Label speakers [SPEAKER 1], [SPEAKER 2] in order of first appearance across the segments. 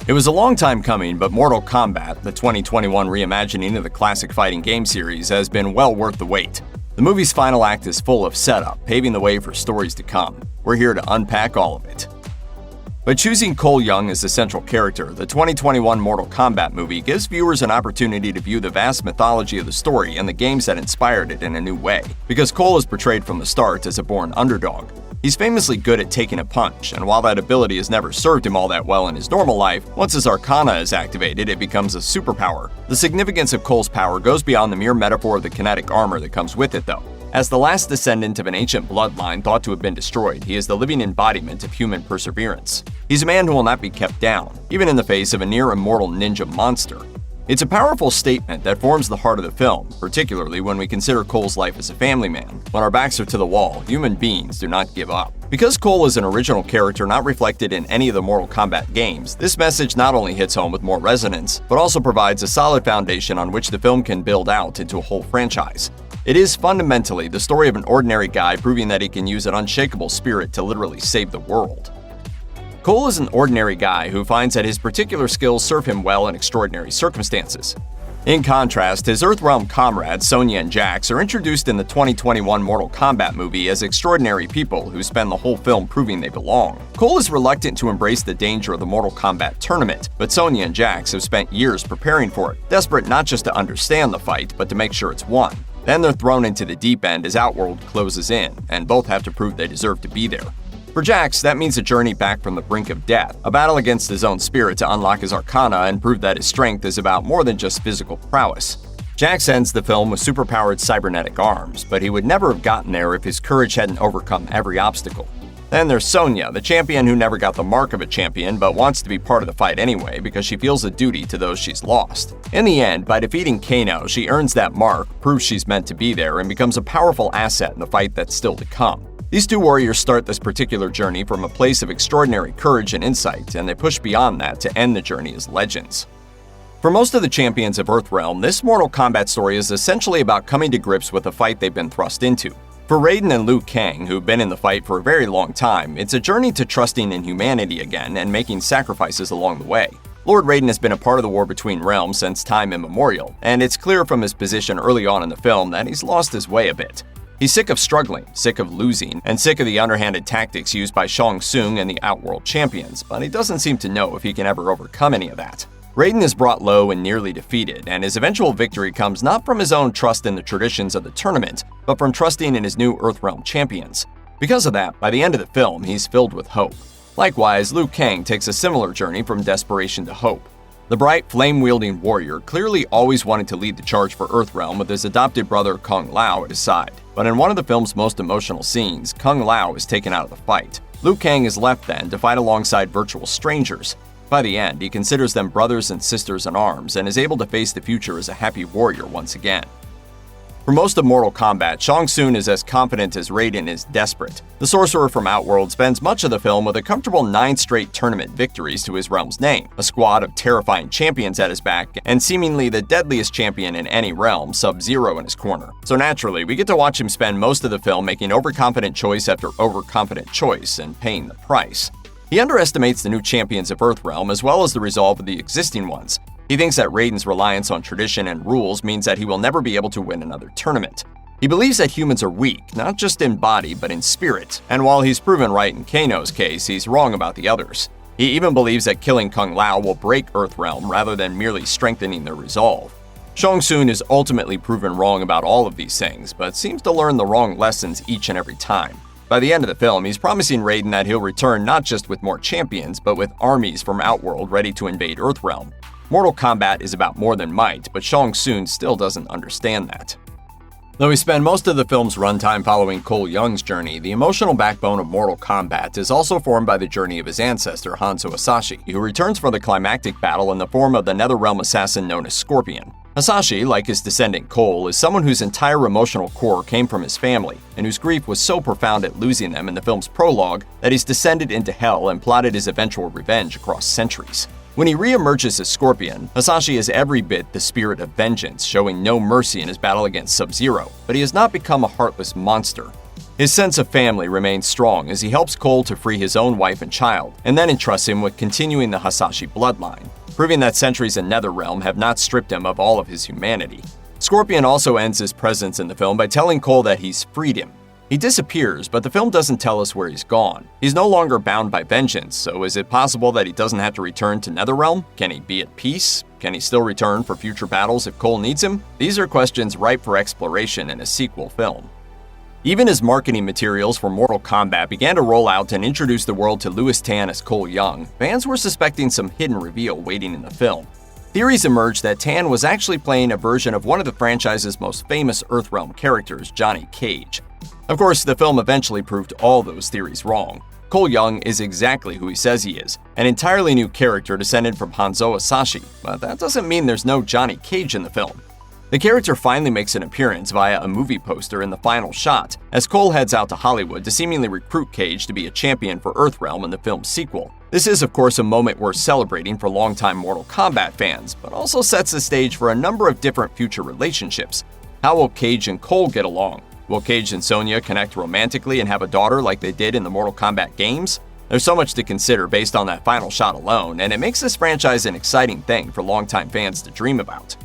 [SPEAKER 1] It was a long time coming, but Mortal Kombat, the 2021 reimagining of the classic fighting game series, has been well worth the wait. The movie's final act is full of setup, paving the way for stories to come. We're here to unpack all of it. By choosing Cole Young as the central character, the 2021 Mortal Kombat movie gives viewers an opportunity to view the vast mythology of the story and the games that inspired it in a new way, because Cole is portrayed from the start as a born underdog. He's famously good at taking a punch, and while that ability has never served him all that well in his normal life, once his Arcana is activated, it becomes a superpower. The significance of Cole's power goes beyond the mere metaphor of the kinetic armor that comes with it, though. As the last descendant of an ancient bloodline thought to have been destroyed, he is the living embodiment of human perseverance. He's a man who will not be kept down, even in the face of a near-immortal ninja monster. It's a powerful statement that forms the heart of the film, particularly when we consider Cole's life as a family man. When our backs are to the wall, human beings do not give up. Because Cole is an original character not reflected in any of the Mortal Kombat games, this message not only hits home with more resonance, but also provides a solid foundation on which the film can build out into a whole franchise. It is fundamentally the story of an ordinary guy proving that he can use an unshakable spirit to literally save the world. Cole is an ordinary guy who finds that his particular skills serve him well in extraordinary circumstances. In contrast, his Earthrealm comrades, Sonya and Jax, are introduced in the 2021 Mortal Kombat movie as extraordinary people who spend the whole film proving they belong. Cole is reluctant to embrace the danger of the Mortal Kombat tournament, but Sonya and Jax have spent years preparing for it, desperate not just to understand the fight, but to make sure it's won. Then they're thrown into the deep end as Outworld closes in, and both have to prove they deserve to be there. For Jax, that means a journey back from the brink of death, a battle against his own spirit to unlock his Arcana and prove that his strength is about more than just physical prowess. Jax ends the film with superpowered cybernetic arms, but he would never have gotten there if his courage hadn't overcome every obstacle. Then there's Sonya, the champion who never got the mark of a champion but wants to be part of the fight anyway because she feels a duty to those she's lost. In the end, by defeating Kano, she earns that mark, proves she's meant to be there, and becomes a powerful asset in the fight that's still to come. These two warriors start this particular journey from a place of extraordinary courage and insight, and they push beyond that to end the journey as legends. For most of the champions of Earthrealm, this Mortal Kombat story is essentially about coming to grips with the fight they've been thrust into. For Raiden and Liu Kang, who've been in the fight for a very long time, it's a journey to trusting in humanity again and making sacrifices along the way. Lord Raiden has been a part of the war between realms since time immemorial, and it's clear from his position early on in the film that he's lost his way a bit. He's sick of struggling, sick of losing, and sick of the underhanded tactics used by Shang Tsung and the Outworld champions, but he doesn't seem to know if he can ever overcome any of that. Raiden is brought low and nearly defeated, and his eventual victory comes not from his own trust in the traditions of the tournament, but from trusting in his new Earthrealm champions. Because of that, by the end of the film, he's filled with hope. Likewise, Liu Kang takes a similar journey from desperation to hope. The bright, flame-wielding warrior clearly always wanted to lead the charge for Earthrealm with his adopted brother Kung Lao at his side. But in one of the film's most emotional scenes, Kung Lao is taken out of the fight. Liu Kang is left then to fight alongside virtual strangers. By the end, he considers them brothers and sisters in arms and is able to face the future as a happy warrior once again. For most of Mortal Kombat, Shang Tsung is as confident as Raiden is desperate. The sorcerer from Outworld spends much of the film with a comfortable 9 straight tournament victories to his realm's name, a squad of terrifying champions at his back, and seemingly the deadliest champion in any realm, Sub-Zero, in his corner. So naturally, we get to watch him spend most of the film making overconfident choice after overconfident choice and paying the price. He underestimates the new champions of Earthrealm as well as the resolve of the existing ones. He thinks that Raiden's reliance on tradition and rules means that he will never be able to win another tournament. He believes that humans are weak, not just in body, but in spirit, and while he's proven right in Kano's case, he's wrong about the others. He even believes that killing Kung Lao will break Earthrealm rather than merely strengthening their resolve. Shang Tsung is ultimately proven wrong about all of these things, but seems to learn the wrong lessons each and every time. By the end of the film, he's promising Raiden that he'll return not just with more champions, but with armies from Outworld ready to invade Earthrealm. Mortal Kombat is about more than might, but Shang Tsung still doesn't understand that. Though we spend most of the film's runtime following Cole Young's journey, the emotional backbone of Mortal Kombat is also formed by the journey of his ancestor, Hanzo Hasashi, who returns for the climactic battle in the form of the Netherrealm assassin known as Scorpion. Hasashi, like his descendant Cole, is someone whose entire emotional core came from his family, and whose grief was so profound at losing them in the film's prologue that he's descended into hell and plotted his eventual revenge across centuries. When he re-emerges as Scorpion, Hasashi is every bit the spirit of vengeance, showing no mercy in his battle against Sub-Zero, but he has not become a heartless monster. His sense of family remains strong as he helps Cole to free his own wife and child, and then entrusts him with continuing the Hasashi bloodline, proving that centuries in Netherrealm have not stripped him of all of his humanity. Scorpion also ends his presence in the film by telling Cole that he's freed him. He disappears, but the film doesn't tell us where he's gone. He's no longer bound by vengeance, so is it possible that he doesn't have to return to Netherrealm? Can he be at peace? Can he still return for future battles if Cole needs him? These are questions ripe for exploration in a sequel film. Even as marketing materials for Mortal Kombat began to roll out and introduce the world to Lewis Tan as Cole Young, fans were suspecting some hidden reveal waiting in the film. Theories emerged that Tan was actually playing a version of one of the franchise's most famous Earthrealm characters, Johnny Cage. Of course, the film eventually proved all those theories wrong. Cole Young is exactly who he says he is, an entirely new character descended from Hanzo Asashi, but that doesn't mean there's no Johnny Cage in the film. The character finally makes an appearance via a movie poster in the final shot, as Cole heads out to Hollywood to seemingly recruit Cage to be a champion for Earthrealm in the film's sequel. This is, of course, a moment worth celebrating for longtime Mortal Kombat fans, but also sets the stage for a number of different future relationships. How will Cage and Cole get along? Will Cage and Sonya connect romantically and have a daughter like they did in the Mortal Kombat games? There's so much to consider based on that final shot alone, and it makes this franchise an exciting thing for longtime fans to dream about.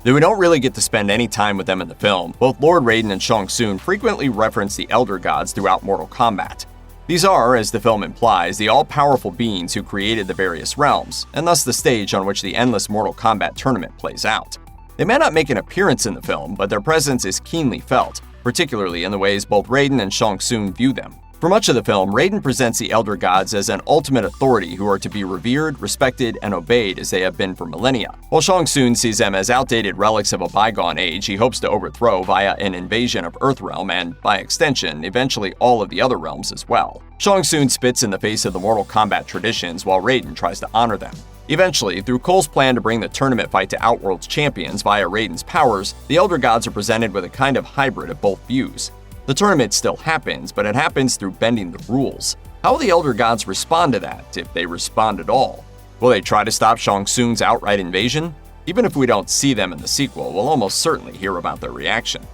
[SPEAKER 1] Though we don't really get to spend any time with them in the film, both Lord Raiden and Shang Tsung frequently reference the Elder Gods throughout Mortal Kombat. These are, as the film implies, the all-powerful beings who created the various realms, and thus the stage on which the endless Mortal Kombat tournament plays out. They may not make an appearance in the film, but their presence is keenly felt, particularly in the ways both Raiden and Shang Tsung view them. For much of the film, Raiden presents the Elder Gods as an ultimate authority who are to be revered, respected, and obeyed as they have been for millennia, while Shang Tsung sees them as outdated relics of a bygone age he hopes to overthrow via an invasion of Earthrealm and, by extension, eventually all of the other realms as well. Shang Tsung spits in the face of the Mortal Kombat traditions while Raiden tries to honor them. Eventually, through Cole's plan to bring the tournament fight to Outworld's champions via Raiden's powers, the Elder Gods are presented with a kind of hybrid of both views. The tournament still happens, but it happens through bending the rules. How will the Elder Gods respond to that, if they respond at all? Will they try to stop Shang Tsung's outright invasion? Even if we don't see them in the sequel, we'll almost certainly hear about their reaction.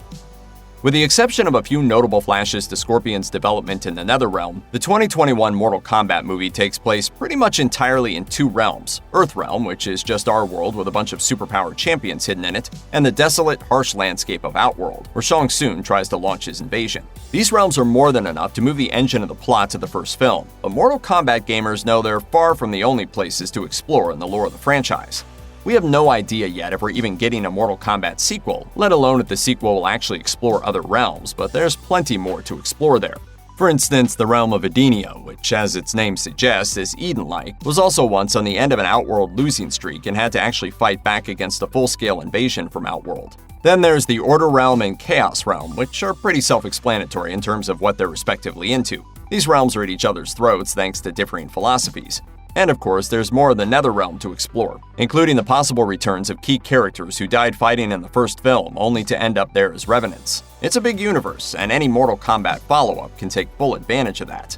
[SPEAKER 1] With the exception of a few notable flashes to Scorpion's development in the Netherrealm, the 2021 Mortal Kombat movie takes place pretty much entirely in two realms: Earthrealm, which is just our world with a bunch of superpowered champions hidden in it, and the desolate, harsh landscape of Outworld, where Shang Tsung tries to launch his invasion. These realms are more than enough to move the engine of the plot to the first film, but Mortal Kombat gamers know they're far from the only places to explore in the lore of the franchise. We have no idea yet if we're even getting a Mortal Kombat sequel, let alone if the sequel will actually explore other realms, but there's plenty more to explore there. For instance, the realm of Edenia, which, as its name suggests, is Eden-like, was also once on the end of an Outworld losing streak and had to actually fight back against a full-scale invasion from Outworld. Then there's the Order Realm and Chaos Realm, which are pretty self-explanatory in terms of what they're respectively into. These realms are at each other's throats thanks to differing philosophies. And of course, there's more of the Netherrealm to explore, including the possible returns of key characters who died fighting in the first film, only to end up there as revenants. It's a big universe, and any Mortal Kombat follow-up can take full advantage of that.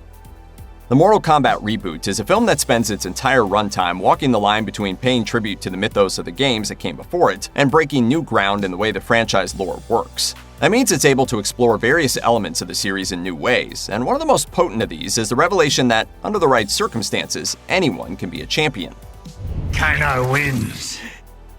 [SPEAKER 1] The Mortal Kombat reboot is a film that spends its entire runtime walking the line between paying tribute to the mythos of the games that came before it and breaking new ground in the way the franchise lore works. That means it's able to explore various elements of the series in new ways, and one of the most potent of these is the revelation that, under the right circumstances, anyone can be a champion.
[SPEAKER 2] Kano wins.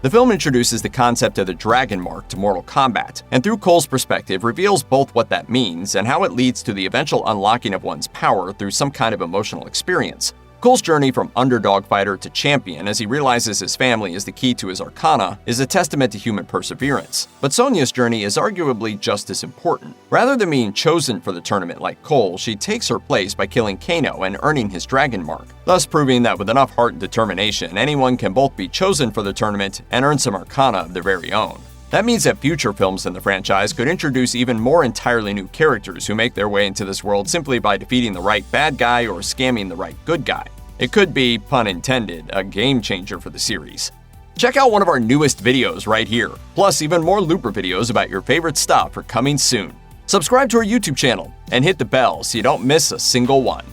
[SPEAKER 1] The film introduces the concept of the Dragon Mark to Mortal Kombat, and through Cole's perspective reveals both what that means and how it leads to the eventual unlocking of one's power through some kind of emotional experience. Cole's journey from underdog fighter to champion as he realizes his family is the key to his arcana is a testament to human perseverance. But Sonya's journey is arguably just as important. Rather than being chosen for the tournament like Cole, she takes her place by killing Kano and earning his Dragon Mark, thus proving that with enough heart and determination, anyone can both be chosen for the tournament and earn some arcana of their very own. That means that future films in the franchise could introduce even more entirely new characters who make their way into this world simply by defeating the right bad guy or scamming the right good guy. It could be, pun intended, a game changer for the series. Check out one of our newest videos right here, plus even more Looper videos about your favorite stuff are coming soon. Subscribe to our YouTube channel and hit the bell so you don't miss a single one.